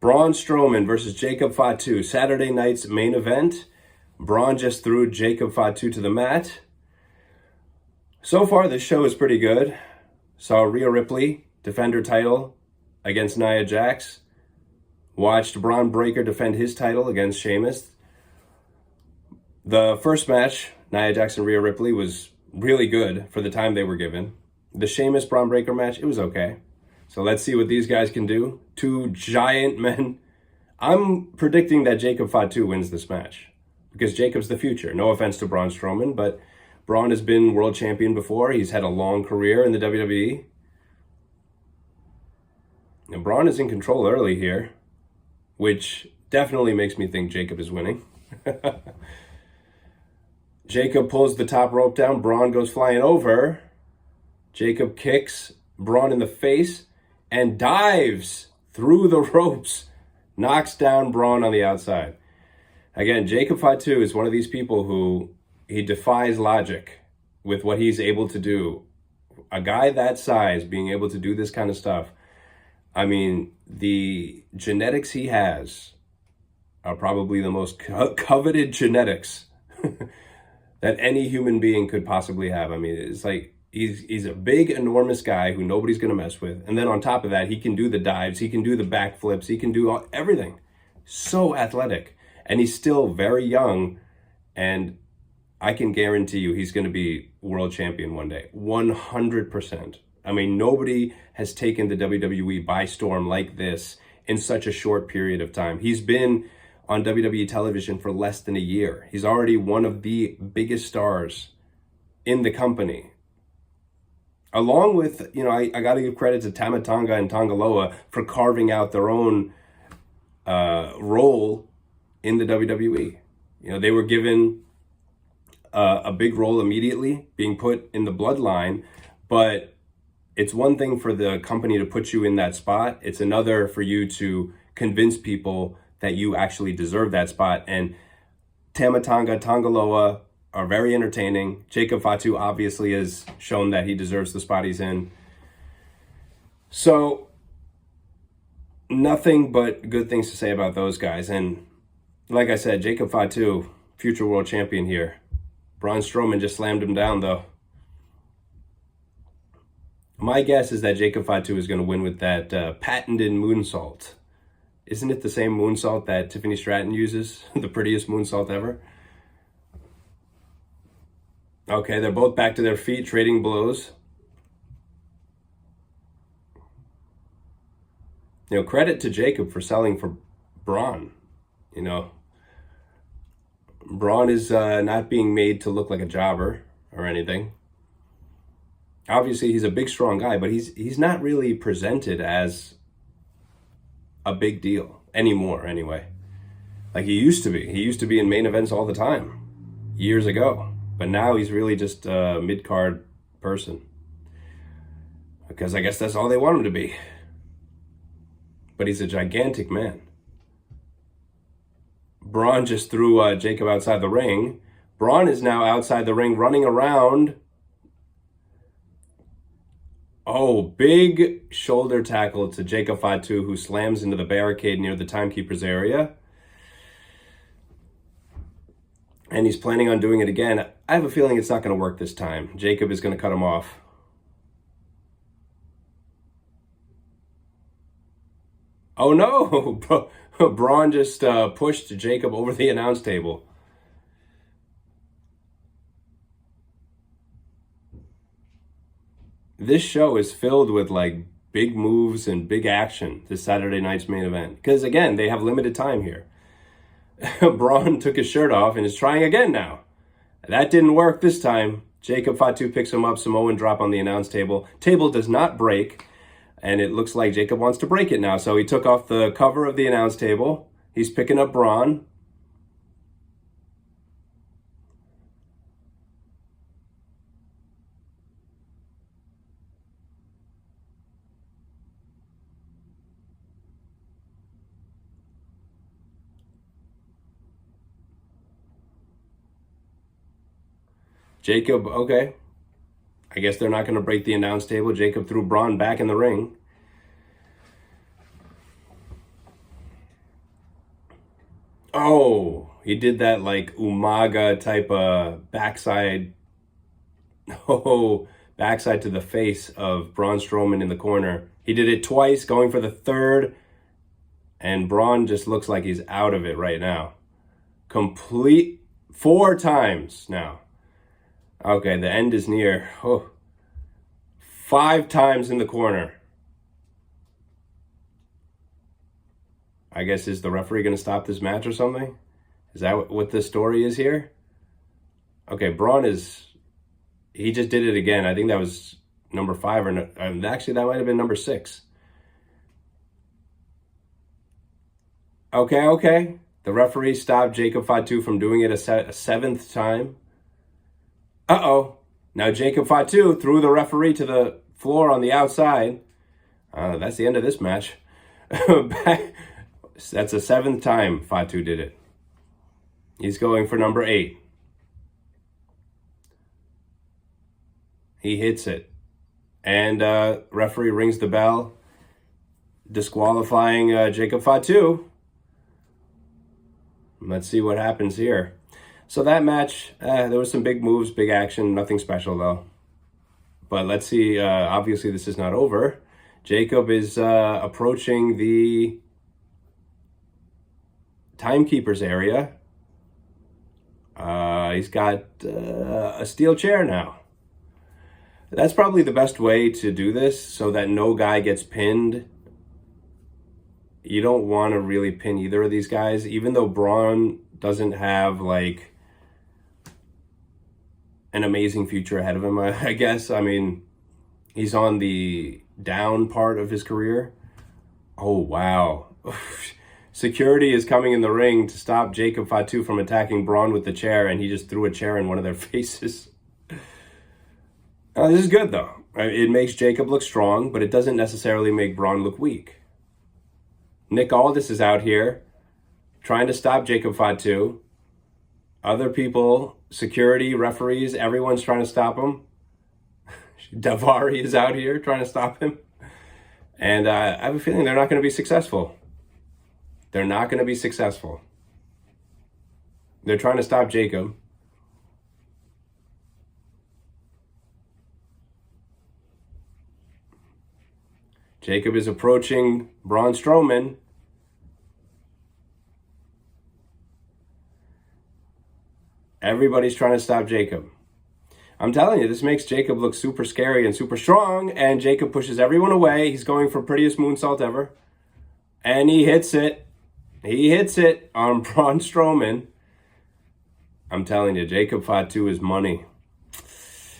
Braun Strowman versus Jacob Fatu, Saturday night's main event. Braun just threw Jacob Fatu to the mat. So far, this show is pretty good. Saw Rhea Ripley defend her title against Nia Jax. Watched Braun Breaker defend his title against Sheamus. The first match, Nia Jax and Rhea Ripley, was really good for the time they were given. The Sheamus Braun Breaker match, it was okay. So let's see what these guys can do. Two giant men. I'm predicting that Jacob Fatu wins this match because Jacob's the future. No offense to Braun Strowman, but Braun has been world champion before. He's had a long career in the WWE. And Braun is in control early here, which definitely makes me think Jacob is winning. Jacob pulls the top rope down. Braun goes flying over. Jacob kicks Braun in the face and dives through the ropes, knocks down Braun on the outside. Again, Jacob Fatu is one of these people who he defies logic with what he's able to do. A guy that size being able to do this kind of stuff. I mean, the genetics he has are probably the most coveted genetics that any human being could possibly have. I mean, it's like he's a big, enormous guy who nobody's going to mess with. And then on top of that, he can do the dives, he can do the backflips, he can do everything. So athletic. And he's still very young. And I can guarantee you he's going to be world champion one day. 100%. I mean, nobody has taken the WWE by storm like this in such a short period of time. He's been on WWE television for less than a year. He's already one of the biggest stars in the company. Along with, I got to give credit to Tama Tonga and Tongaloa for carving out their own role in the WWE. They were given a big role immediately, being put in the bloodline, but it's one thing for the company to put you in that spot. It's another for you to convince people that you actually deserve that spot. And Tama Tonga, Tongaloa are very entertaining. Jacob Fatu obviously has shown that he deserves the spot he's in. So, nothing but good things to say about those guys. And like I said, Jacob Fatu, future world champion here. Braun Strowman just slammed him down, though. My guess is that Jacob Fatu is going to win with that patented moonsault. Isn't it the same moonsault that Tiffany Stratton uses? The prettiest moonsault ever? Okay, they're both back to their feet, trading blows. Credit to Jacob for selling for Braun. Braun is not being made to look like a jobber or anything. Obviously, he's a big, strong guy, but he's not really presented as a big deal anymore, anyway. Like he used to be. He used to be in main events all the time, years ago. But now he's really just a mid-card person. Because I guess that's all they want him to be. But he's a gigantic man. Braun just threw Jacob outside the ring. Braun is now outside the ring running around. Oh, big shoulder tackle to Jacob Fatu, who slams into the barricade near the timekeeper's area. And he's planning on doing it again. I have a feeling it's not going to work this time. Jacob is going to cut him off. Oh no! Braun just pushed Jacob over the announce table. This show is filled with big moves and big action, this Saturday night's main event. Because again, they have limited time here. Braun took his shirt off and is trying again now. That didn't work this time. Jacob Fatu picks him up, Samoan drop on the announce table. Table does not break, and it looks like Jacob wants to break it now. So he took off the cover of the announce table. He's picking up Braun. Jacob, okay. I guess they're not going to break the announce table. Jacob threw Braun back in the ring. Oh, he did that like Umaga type of backside. Oh, backside to the face of Braun Strowman in the corner. He did it twice, going for the third. And Braun just looks like he's out of it right now. Complete 4 times now. Okay, the end is near. Oh, 5 times in the corner. I guess, is the referee going to stop this match or something? Is that what the story is here? Okay, Braun is... He just did it again. I think that was number 5 or... actually, that might have been number 6. Okay. The referee stopped Jacob Fatu from doing it a 7th time. Uh-oh. Now Jacob Fatu threw the referee to the floor on the outside. That's the end of this match. That's the 7th time Fatu did it. He's going for number 8. He hits it. And referee rings the bell, disqualifying Jacob Fatu. Let's see what happens here. So that match, there was some big moves, big action, nothing special though. But let's see, obviously this is not over. Jacob is approaching the timekeeper's area. He's got a steel chair now. That's probably the best way to do this so that no guy gets pinned. You don't want to really pin either of these guys, even though Braun doesn't have like an amazing future ahead of him, I guess. I mean, he's on the down part of his career. Oh, wow. Security is coming in the ring to stop Jacob Fatu from attacking Braun with the chair, and he just threw a chair in one of their faces. This is good, though. It makes Jacob look strong, but it doesn't necessarily make Braun look weak. Nick Aldis is out here trying to stop Jacob Fatu. Other people, security, referees, everyone's trying to stop him. Davari is out here trying to stop him. And I have a feeling they're not going to be successful. They're not going to be successful. They're trying to stop Jacob. Jacob is approaching Braun Strowman. Everybody's trying to stop Jacob. I'm telling you, this makes Jacob look super scary and super strong, and Jacob pushes everyone away. He's going for prettiest moonsault ever. And he hits it. He hits it on Braun Strowman. I'm telling you, Jacob Fatu is money.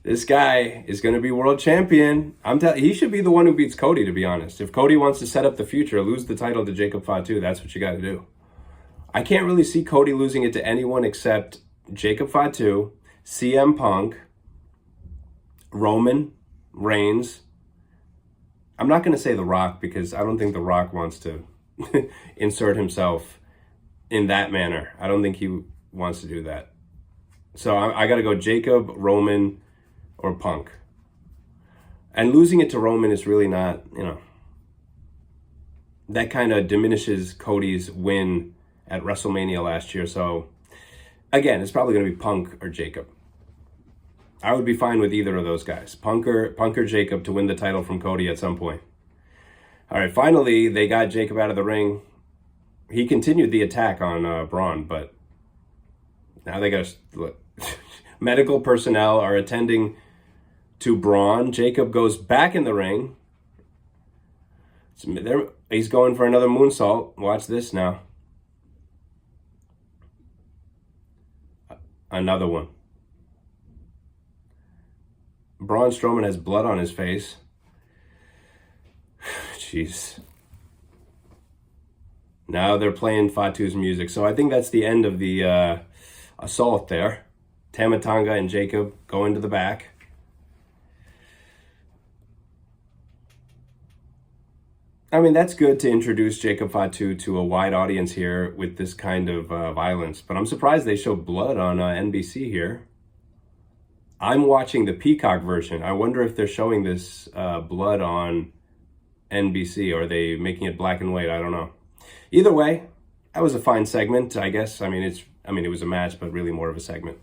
This guy is going to be world champion. He should be the one who beats Cody, to be honest. If Cody wants to set up the future, lose the title to Jacob Fatu, that's what you got to do. I can't really see Cody losing it to anyone except Jacob Fatu, CM Punk, Roman Reigns. I'm not going to say The Rock because I don't think The Rock wants to insert himself in that manner. I don't think he wants to do that. So I got to go Jacob, Roman, or Punk. And losing it to Roman is really not, that kind of diminishes Cody's win at WrestleMania last year. So again, it's probably going to be Punk or Jacob. I would be fine with either of those guys, Punk or Jacob, to win the title from Cody at some point. All right, finally, they got Jacob out of the ring. He continued the attack on Braun, but now they got to look. Medical personnel are attending to Braun. Jacob goes back in the ring. He's going for another moonsault. Watch this now. Another one. Braun Strowman has blood on his face. Jeez. Now they're playing Fatu's music. So I think that's the end of the assault there. Tama Tonga and Jacob go into the back. I mean, that's good to introduce Jacob Fatu to a wide audience here with this kind of violence. But I'm surprised they show blood on NBC here. I'm watching the Peacock version. I wonder if they're showing this blood on NBC, or are they making it black and white? I don't know. Either way, that was a fine segment, I guess. I mean, it was a match, but really more of a segment.